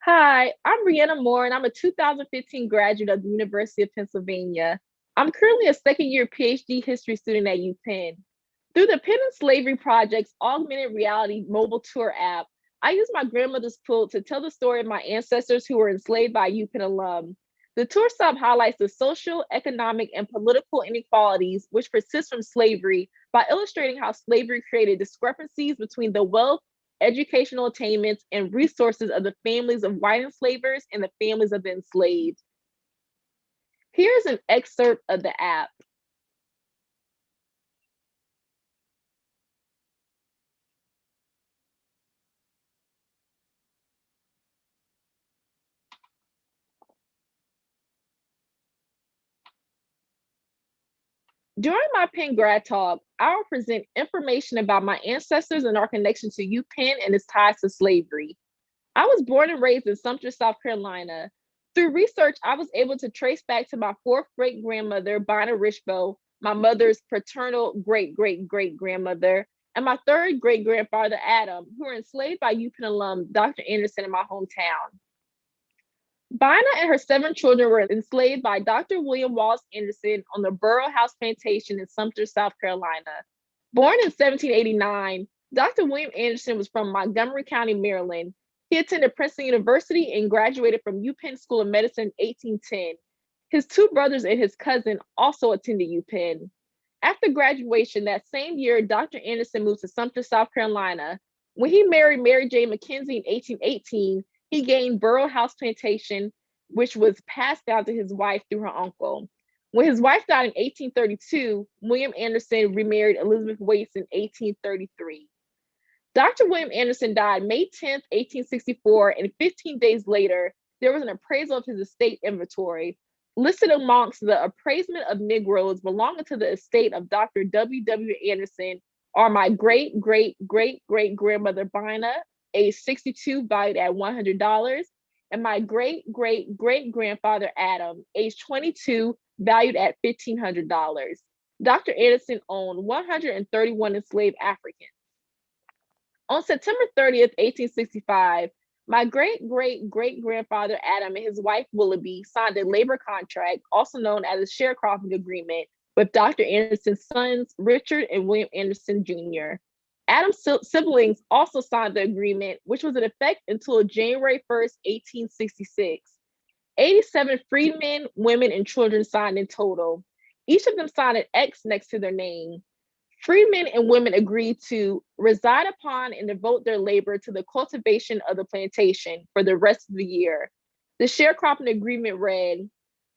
Hi, I'm Breanna Moore, and I'm a 2015 graduate of the University of Pennsylvania. I'm currently a second year PhD history student at UPenn. Through the Penn and Slavery Project's augmented reality mobile tour app, I use my grandmother's quilt to tell the story of my ancestors who were enslaved by UPenn alum. The tour stop highlights the social, economic, and political inequalities which persist from slavery by illustrating how slavery created discrepancies between the wealth, educational attainments, and resources of the families of white enslavers and the families of the enslaved. Here's an excerpt of the app. During my Penn Grad Talk, I will present information about my ancestors and our connection to UPenn and its ties to slavery. I was born and raised in Sumter, South Carolina. Through research, I was able to trace back to my fourth great grandmother, Breanna Richbo, my mother's paternal great great great grandmother, and my third great grandfather, Adam, who were enslaved by UPenn alum Dr. Anderson in my hometown. Breanna and her 7 children were enslaved by Dr. William Wallace Anderson on the Burrow House Plantation in Sumter, South Carolina. Born in 1789, Dr. William Anderson was from Montgomery County, Maryland. He attended Princeton University and graduated from UPenn School of Medicine in 1810. His 2 brothers and his cousin also attended UPenn. After graduation that same year, Dr. Anderson moved to Sumter, South Carolina. When he married Mary J. McKenzie in 1818, he gained Burrow House Plantation, which was passed down to his wife through her uncle. When his wife died in 1832, William Anderson remarried Elizabeth Waits in 1833. Dr. William Anderson died May 10th, 1864, and 15 days later, there was an appraisal of his estate inventory. Listed amongst the appraisement of Negroes belonging to the estate of Dr. W. W. Anderson are my great great great great grandmother Breanna, age 62, valued at $100, and my great great great grandfather Adam, age 22, valued at $1,500. Dr. Anderson owned 131 enslaved Africans. On September 30th, 1865, my great great great grandfather Adam and his wife Willoughby signed a labor contract, also known as a sharecropping agreement, with Dr. Anderson's sons, Richard and William Anderson Jr. Adam's siblings also signed the agreement, which was in effect until January 1st, 1866. 87 freedmen, women, and children signed in total. Each of them signed an X next to their name. Freedmen and women agreed to reside upon and devote their labor to the cultivation of the plantation for the rest of the year. The sharecropping agreement read,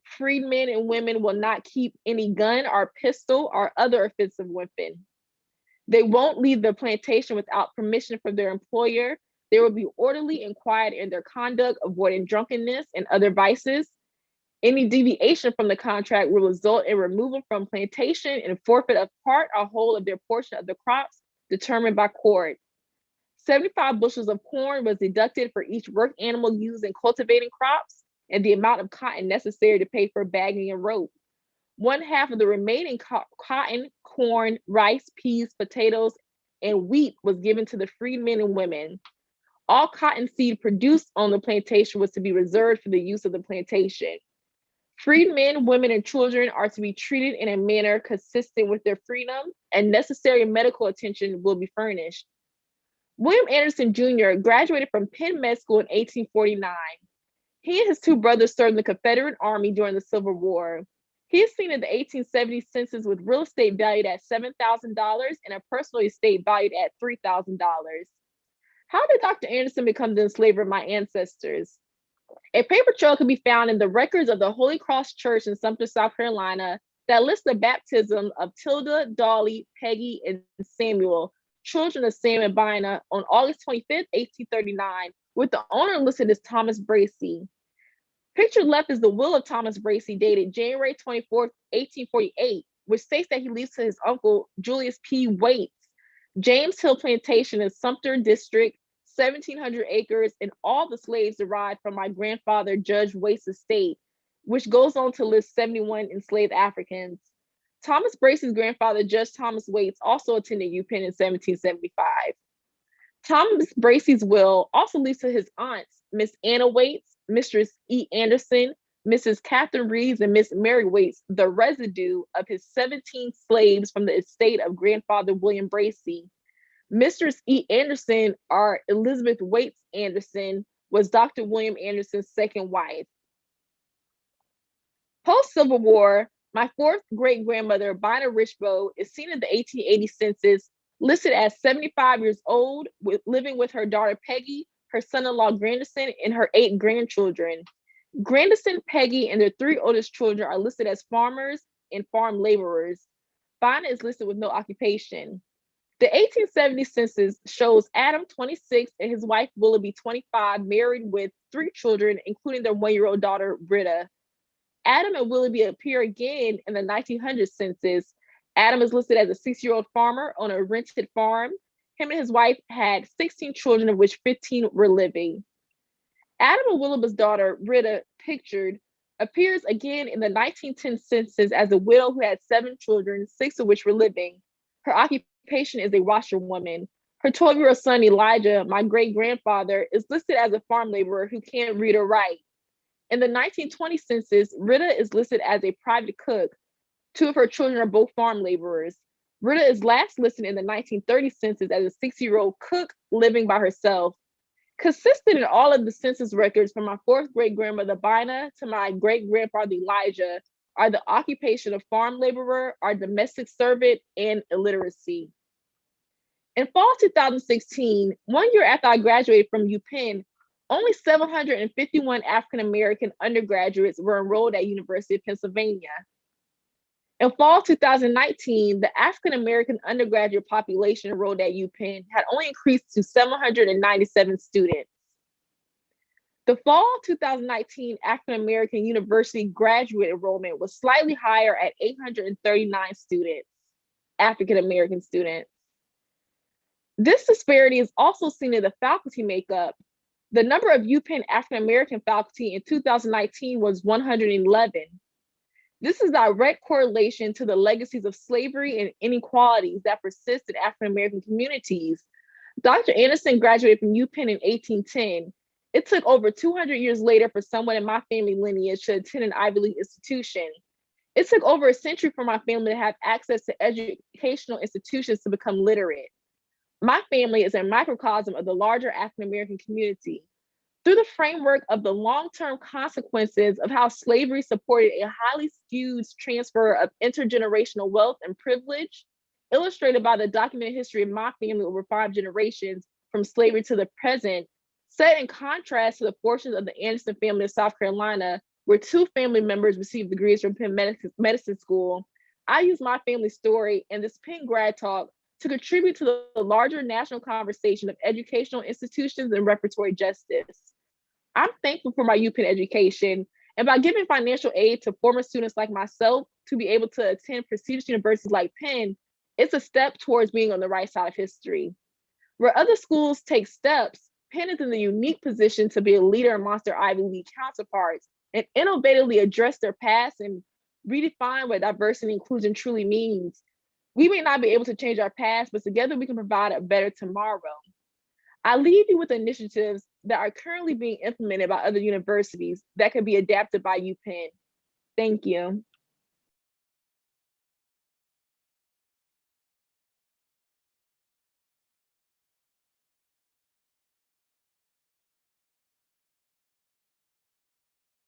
freedmen and women will not keep any gun or pistol or other offensive weapon. They won't leave the plantation without permission from their employer. They will be orderly and quiet in their conduct, avoiding drunkenness and other vices. Any deviation from the contract will result in removal from plantation and forfeit of part or whole of their portion of the crops determined by court. 75 bushels of corn was deducted for each work animal used in cultivating crops and the amount of cotton necessary to pay for bagging and rope. 1/2 of the remaining cotton, corn, rice, peas, potatoes, and wheat was given to the freedmen and women. All cotton seed produced on the plantation was to be reserved for the use of the plantation. Freedmen, women, and children are to be treated in a manner consistent with their freedom, and necessary medical attention will be furnished. William Anderson Jr. graduated from Penn Med School in 1849. He and his 2 brothers served in the Confederate Army during the Civil War. He is seen in the 1870 census with real estate valued at $7,000 and a personal estate valued at $3,000. How did Dr. Anderson become the enslaver of my ancestors? A paper trail can be found in the records of the Holy Cross Church in Sumter, South Carolina, that lists the baptism of Tilda, Dolly, Peggy, and Samuel, children of Sam and Breanna, on August 25th, 1839, with the owner listed as Thomas Bracy. Pictured left is the will of Thomas Bracy, dated January 24th, 1848, which states that he leaves to his uncle, Julius P. Waits, James Hill Plantation in Sumter District, 1,700 acres, and all the slaves derived from my grandfather, Judge Waits' estate, which goes on to list 71 enslaved Africans. Thomas Bracy's grandfather, Judge Thomas Waits, also attended UPenn in 1775. Thomas Bracy's will also leaves to his aunts, Miss Anna Waits, Mistress E. Anderson, Mrs. Catherine Reeves, and Miss Mary Waits the residue of his 17 slaves from the estate of grandfather William Bracy. Mistress E. Anderson, or Elizabeth Waits Anderson, was Dr. William Anderson's second wife. Post-Civil War, my fourth great-grandmother, Breanna Richbow, is seen in the 1880 census, listed as 75 years old, living with her daughter Peggy, her son-in-law Grandison, and her 8 grandchildren. Grandison, Peggy, and their 3 oldest children are listed as farmers and farm laborers. Breanna is listed with no occupation. The 1870 census shows Adam, 26, and his wife Willoughby, 25, married with 3 children, including their 1-year-old daughter, Britta. Adam and Willoughby appear again in the 1900 census. Adam is listed as a 6-year-old farmer on a rented farm. Him and his wife had 16 children, of which 15 were living. Adam and Willoughby's daughter, Britta, pictured, appears again in the 1910 census as a widow who had 7 children, 6 of which were living. Her occupation is a washerwoman. Her 12-year-old son, Elijah, my great-grandfather, is listed as a farm laborer who can't read or write. In the 1920 census, Britta is listed as a private cook. 2 of her children are both farm laborers. Britta is last listed in the 1930 census as a 60-year-old cook living by herself. Consistent in all of the census records from my fourth great-grandmother Breanna to my great-grandfather Elijah are the occupation of farm laborer, or domestic servant, and illiteracy. In fall 2016, 1 year after I graduated from UPenn, only 751 African-American undergraduates were enrolled at University of Pennsylvania. In fall 2019, the African-American undergraduate population enrolled at UPenn had only increased to 797 students. The fall 2019 African-American university graduate enrollment was slightly higher at 839 students, African-American students. This disparity is also seen in the faculty makeup. The number of UPenn African-American faculty in 2019 was 111. This is a direct correlation to the legacies of slavery and inequalities that persist in African-American communities. Dr. Anderson graduated from UPenn in 1810. It took over 200 years later for someone in my family lineage to attend an Ivy League institution. It took over a century for my family to have access to educational institutions to become literate. My family is a microcosm of the larger African-American community. Through the framework of the long-term consequences of how slavery supported a highly skewed transfer of intergenerational wealth and privilege, illustrated by the documented history of my family over 5 generations from slavery to the present, set in contrast to the fortunes of the Anderson family of South Carolina, where 2 family members received degrees from Penn Medicine School, I use my family story and this Penn Grad Talk to contribute to the larger national conversation of educational institutions and repertory justice. I'm thankful for my UPenn education, and by giving financial aid to former students like myself to be able to attend prestigious universities like Penn, it's a step towards being on the right side of history. Where other schools take steps, Penn is in the unique position to be a leader amongst their Ivy League counterparts and innovatively address their past and redefine what diversity and inclusion truly means. We may not be able to change our past, but together we can provide a better tomorrow. I leave you with initiatives that are currently being implemented by other universities that can be adapted by UPenn. Thank you.